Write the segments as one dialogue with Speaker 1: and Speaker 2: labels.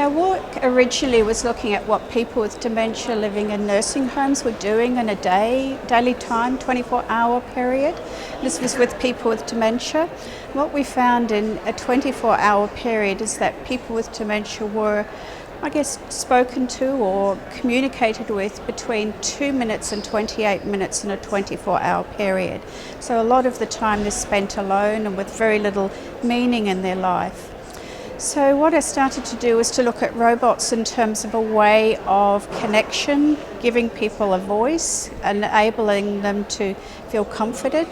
Speaker 1: Our work originally was looking at what people with dementia living in nursing homes were doing in a daily time, 24-hour period. This was with people with dementia. What we found in a 24-hour period is that people with dementia were, spoken to or communicated with between 2 minutes and 28 minutes in a 24-hour period. So a lot of the time is spent alone and with very little meaning in their life. So what I started to do was to look at robots in terms of a way of connection, giving people a voice, enabling them to feel comforted.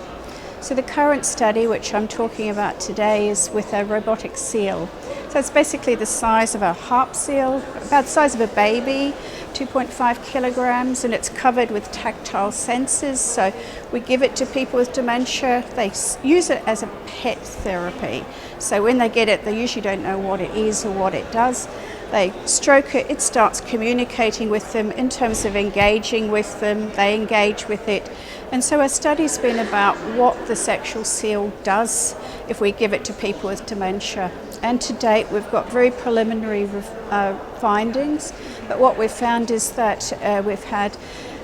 Speaker 1: So the current study, which I'm talking about today, is with a robotic seal. So it's basically the size of a harp seal, about the size of a baby, 2.5 kilograms, and it's covered with tactile sensors. So we give it to people with dementia. They use it as a pet therapy. So when they get it, they usually don't know what it is or what it does. They stroke it, it starts communicating with them in terms of engaging with them, they engage with it. And so our study's been about what the sexual seal does if we give it to people with dementia. And to date we've got very preliminary findings, but what we've found is that we've had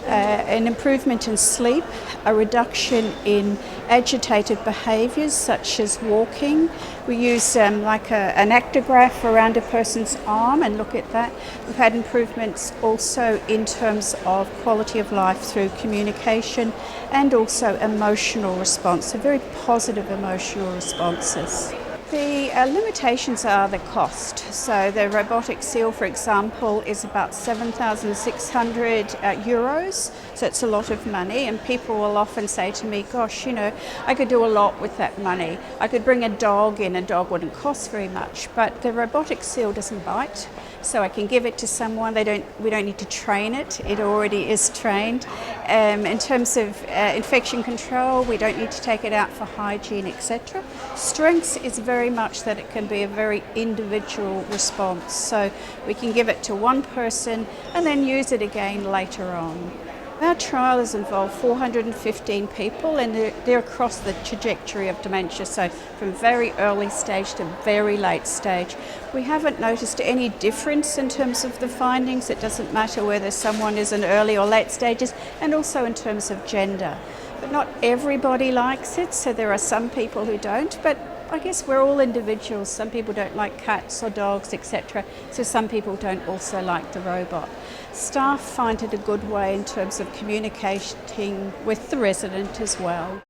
Speaker 1: an improvement in sleep, a reduction in agitated behaviours such as walking. We use an actigraph around a person's arm and look at that. We've had improvements also in terms of quality of life through communication and also emotional response, so very positive emotional responses. The limitations are the cost. So the robotic seal, for example, is about 7,600 euros. So it's a lot of money, and people will often say to me, gosh, I could do a lot with that money. I could bring a dog in, a dog wouldn't cost very much, but the robotic seal doesn't bite. So I can give it to someone. We don't need to train it. It already is trained. In terms of infection control, we don't need to take it out for hygiene, etc. Strengths is very much that it can be a very individual response. So we can give it to one person and then use it again later on. Our trial has involved 415 people, and they're across the trajectory of dementia, so from very early stage to very late stage. We haven't noticed any difference in terms of the findings. It doesn't matter whether someone is in early or late stages, and also in terms of gender. But not everybody likes it, so there are some people who don't, but I guess we're all individuals. Some people don't like cats or dogs, etc. So some people don't also like the robot. Staff find it a good way in terms of communicating with the resident as well.